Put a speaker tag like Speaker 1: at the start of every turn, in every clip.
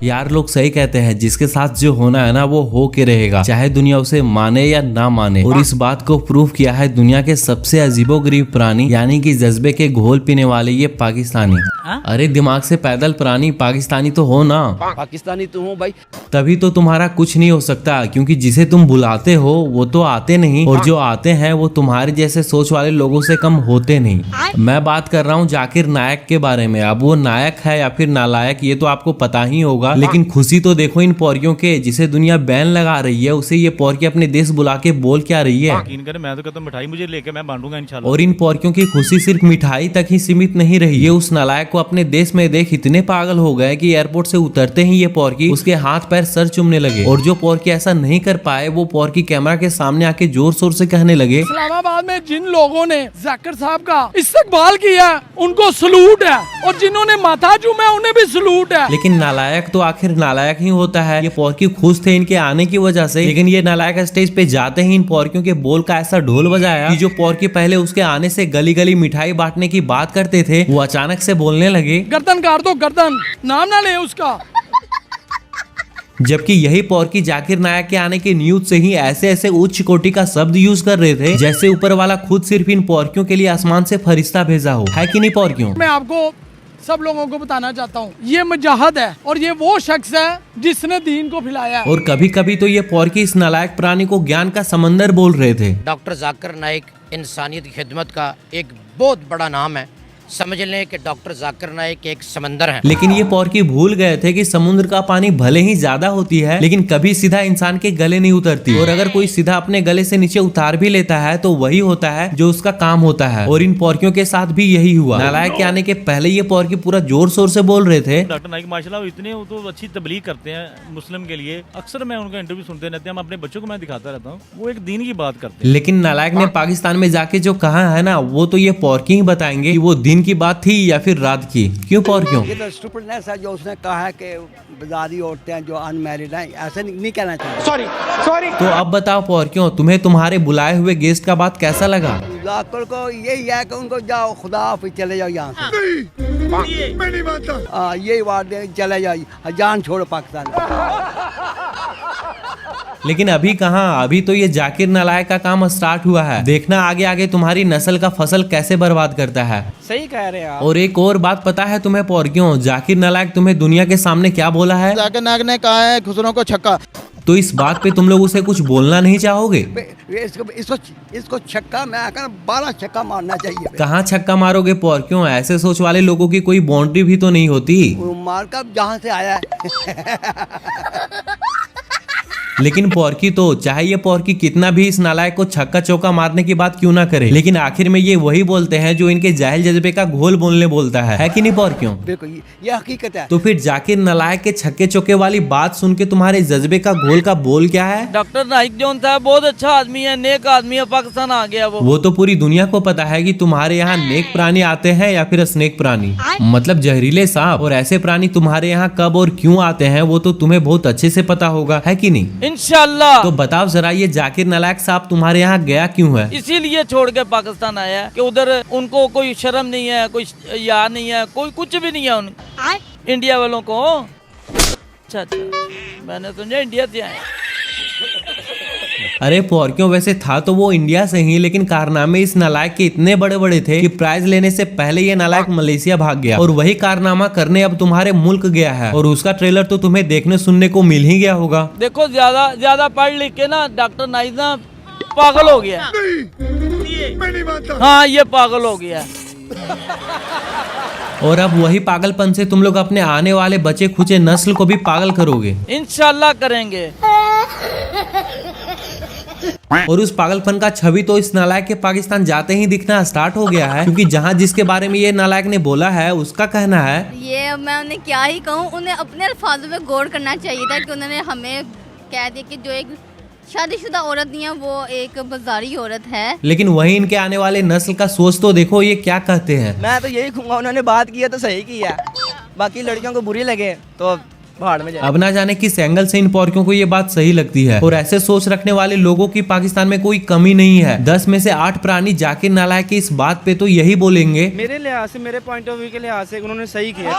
Speaker 1: यार लोग सही कहते हैं, जिसके साथ जो होना है ना वो हो के रहेगा, चाहे दुनिया उसे माने या ना माने। और इस बात को प्रूव किया है दुनिया के सबसे अजीबोगरीब प्राणी यानी कि जज्बे के घोल पीने वाले ये पाकिस्तानी। अरे दिमाग से पैदल प्राणी पाकिस्तानी तो हो ना।
Speaker 2: पाकिस्तानी तो हूँ भाई।
Speaker 1: तभी तो तुम्हारा कुछ नहीं हो सकता, क्योंकि जिसे तुम बुलाते हो वो तो आते नहीं, और जो आते हैं वो तुम्हारे जैसे सोच वाले लोगों से कम होते नहीं। मैं बात कर रहा हूँ जाकिर नायक के बारे में। अब वो नायक है या फिर नालायक ये तो आपको पता ही होगा, लेकिन खुशी तो देखो इन पौरियों के, जिसे दुनिया बैन लगा रही है उसे ये पौरियां अपने देश बुला के बोल क्या रही है।
Speaker 3: मैं तो कहता हूं मिठाई मुझे लेके मैं बांटूंगा इंशाल्लाह।
Speaker 1: और इन पौरियों की खुशी सिर्फ मिठाई तक ही सीमित नहीं रही। ये उस नालायक को अपने देश में देख इतने पागल हो गए कि एयरपोर्ट से उतरते ही ये पौरकी उसके हाथ पैर सर चूमने लगे। और जो पौरकी ऐसा नहीं कर पाए वो पौरकी कैमरा के सामने आके जोर शोर से कहने लगे,
Speaker 4: इस्लामाबाद में जिन लोगों ने जाकिर साहब का इस्तकबाल किया उनको सलूट है, और जिन्होंने माथा चूमा उन्हें भी सलूट है।
Speaker 1: लेकिन नालायक तो आखिर नालायक ही होता है। ये पौरकी खुश थे इनके आने की वजह से, लेकिन ये नालायक स्टेज पे जाते ही इन पौरकियों के बोल का ऐसा ढोल बजाया कि जो पौरकी पहले उसके आने से गली गली मिठाई बांटने की बात करते थे वो अचानक से बोलने लगे,
Speaker 4: गर्दन काट दो गर्दन, नाम ना ले उसका।
Speaker 1: जबकि यही पौरकी जाकिर नायक के आने के न्यूज से ही ऐसे ऐसे उच्च कोटि का शब्द यूज कर रहे थे जैसे ऊपर वाला खुद सिर्फ इन पौरकियों के लिए आसमान से फरिश्ता भेजा हो। है कि नहीं पौरकियों?
Speaker 4: मैं आपको सब लोगों को बताना चाहता हूँ, ये मुजाहिद है और ये वो शख्स है जिसने दीन को फैलाया है।
Speaker 1: और कभी कभी तो ये पौरकी इस नालायक प्राणी को ज्ञान का समंदर बोल रहे थे।
Speaker 2: डॉक्टर जाकिर नाइक इंसानियत की खिदमत का एक बहुत बड़ा नाम है। समझ लें कि डॉक्टर जाकिर नाइक एक समंदर है।
Speaker 1: लेकिन ये पौरकी भूल गए थे कि समुद्र का पानी भले ही ज्यादा होती है लेकिन कभी सीधा इंसान के गले नहीं उतरती, और अगर कोई सीधा अपने गले से नीचे उतार भी लेता है तो वही होता है जो उसका काम होता है। और इन पौरकियों के साथ भी यही हुआ। नालायक के आने के पहले ये पौरकी पूरा जोर शोर से बोल रहे थे,
Speaker 3: डॉक्टर नाइक माशाल्लाह इतने वो तो अच्छी तबलीग करते हैं मुस्लिम के लिए। अक्सर मैं उनका इंटरव्यू सुनते रहते हैं, हम अपने बच्चों को मैं दिखाता रहता हूँ, वो एक दीन की बात करते हैं।
Speaker 1: लेकिन नालायक ने पाकिस्तान में जाके जो कहा है ना वो तो ये पौरकी ही बताएंगे कि वो दिन की बात थी या फिर रात की। क्यों पौरकियों?
Speaker 5: ये तो स्टूपिडनेस है जो उसने कहा है कि बाजारी औरतें जो अनमैरिड हैं, ऐसे नहीं कहना चाहिए। सॉरी।
Speaker 1: तो अब बताओ पौरकियों, तुम्हें तुम्हारे बुलाए हुए गेस्ट का बात कैसा लगा?
Speaker 5: जाकिर को यही है कि उनको जाओ खुदा हाफिज़ चले जाओ यहाँ से। मैं नहीं मानता। यही बात है, चले जाओ, जान छोड़ो पाकिस्तान।
Speaker 1: लेकिन अभी कहाँ, अभी तो ये जाकिर नालायक का काम स्टार्ट हुआ है। देखना आगे आगे तुम्हारी नस्ल का फसल कैसे बर्बाद करता है।
Speaker 4: सही कह रहे हैं आप।
Speaker 1: और एक और बात पता है तुम्हें पौरकियों, जाकिर नालायक तुम्हें दुनिया के सामने क्या बोला है?
Speaker 6: जाकिर नायक ने कहा है खुसरो को छक्का।
Speaker 1: तो इस बात पे तुम लोग उसे कुछ बोलना नहीं चाहोगे?
Speaker 5: इसको छक्का, मैं 12 छक्का मारना चाहिए।
Speaker 1: कहाँ छक्का मारोगे पौरकियों? ऐसे सोच वाले लोगों की कोई बाउंड्री भी तो नहीं होती।
Speaker 5: मार का जहाँ से आया है।
Speaker 1: लेकिन पौरकी तो चाहे ये पौरकी कितना भी इस नालायक को छक्का चौका मारने की बात क्यों ना करे, लेकिन आखिर में ये वही बोलते हैं जो इनके जाहिल जज्बे का घोल बोलने बोलता है कि नहीं पौरकियों?
Speaker 5: बिल्कुल, ये हकीकत है।
Speaker 1: तो फिर जाकिर नालायक के छक्के चौके वाली बात सुन के तुम्हारे जज्बे का घोल का बोल क्या है?
Speaker 7: डॉक्टर नाइक जो था बहुत अच्छा आदमी है, नेक आदमी है, पाकिस्तान आ गया वो
Speaker 1: तो पूरी दुनिया को पता है कि तुम्हारे यहाँ नेक प्राणी आते हैं या फिर स्नेक प्राणी, मतलब जहरीले सांप। और ऐसे प्राणी तुम्हारे यहाँ कब और क्यों आते हैं वो तो तुम्हें बहुत अच्छे से पता होगा, है कि नहीं?
Speaker 7: इंशाल्लाह।
Speaker 1: तो बताओ जरा, ये जाकिर नालायक साहब तुम्हारे यहाँ गया क्यों है?
Speaker 7: इसीलिए छोड़ के पाकिस्तान आया कि उधर उनको कोई शर्म नहीं है, कोई याद नहीं है, कोई कुछ भी नहीं है उन इंडिया वालों को। अच्छा, मैंने समझा इंडिया से आए।
Speaker 1: अरे पौरकियों, वैसे था तो वो इंडिया से ही, लेकिन कारनामे इस नालायक के इतने बड़े बड़े थे कि प्राइज लेने से पहले ये नालायक मलेशिया भाग गया, और वही कारनामा करने अब तुम्हारे मुल्क गया है। और उसका ट्रेलर तो तुम्हें देखने सुनने को मिल ही गया होगा।
Speaker 7: देखो ज्यादा पढ़ लिख के ना डॉक्टर नाइक ना पागल हो गया।
Speaker 5: मैं नहीं मानता।
Speaker 7: हाँ, ये पागल हो गया।
Speaker 1: और अब वही पागलपन से तुम लोग अपने आने वाले बचे खुचे नस्ल को भी पागल करोगे।
Speaker 7: इंशाल्लाह करेंगे।
Speaker 1: और उस पागलपन का छवि तो इस नालायक के पाकिस्तान जाते ही दिखना स्टार्ट हो गया है, क्योंकि जहाँ जिसके बारे में ये नालायक ने बोला है उसका कहना है,
Speaker 8: ये मैं उन्हें क्या ही कहूँ, उन्हें अपने अल्फाजों में गौर करना चाहिए था कि उन्होंने हमें कह दिया कि जो एक शादीशुदा औरत नहीं है वो एक बाजारी औरत है। लेकिन
Speaker 1: वही इनके आने वाले नस्ल का सोच तो देखो, ये क्या कहते हैं।
Speaker 9: मैं तो यही कहूँगा, उन्होंने बात किया तो सही किया, बाकी लड़कियों को बुरी लगे तो भाड़ में जाए।
Speaker 1: अब ना जाने किस एंगल से इन पौरकियों को ये बात सही लगती है, और ऐसे सोच रखने वाले लोगों की पाकिस्तान में कोई कमी नहीं है। 10 में से 8 प्राणी जाकिर नालायक की इस बात पे तो यही बोलेंगे।
Speaker 9: मेरे लिहाज से, मेरे पॉइंट ऑफ व्यू के लिहाज से उन्होंने सही किया।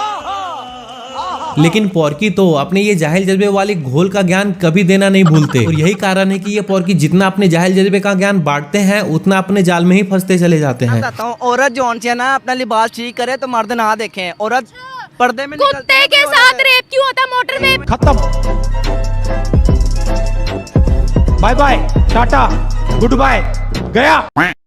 Speaker 1: लेकिन पॉर्की तो अपने ये जाहिल जज्बे वाले घोल का ज्ञान कभी देना नहीं भूलते और यही कारण है कि ये पॉर्की जितना अपने जाहिल जज्बे का ज्ञान बांटते हैं उतना अपने जाल में ही फंसते चले जाते हैं।
Speaker 9: बताता हूँ, औरत जो है ना अपना लिबास ठीक करे तो मर्द ना देखें। औरत पर्दे में
Speaker 8: कुत्ते के साथ रेप क्यों होता मोटर में?
Speaker 10: खत्म, bye bye, tata, good bye, गया।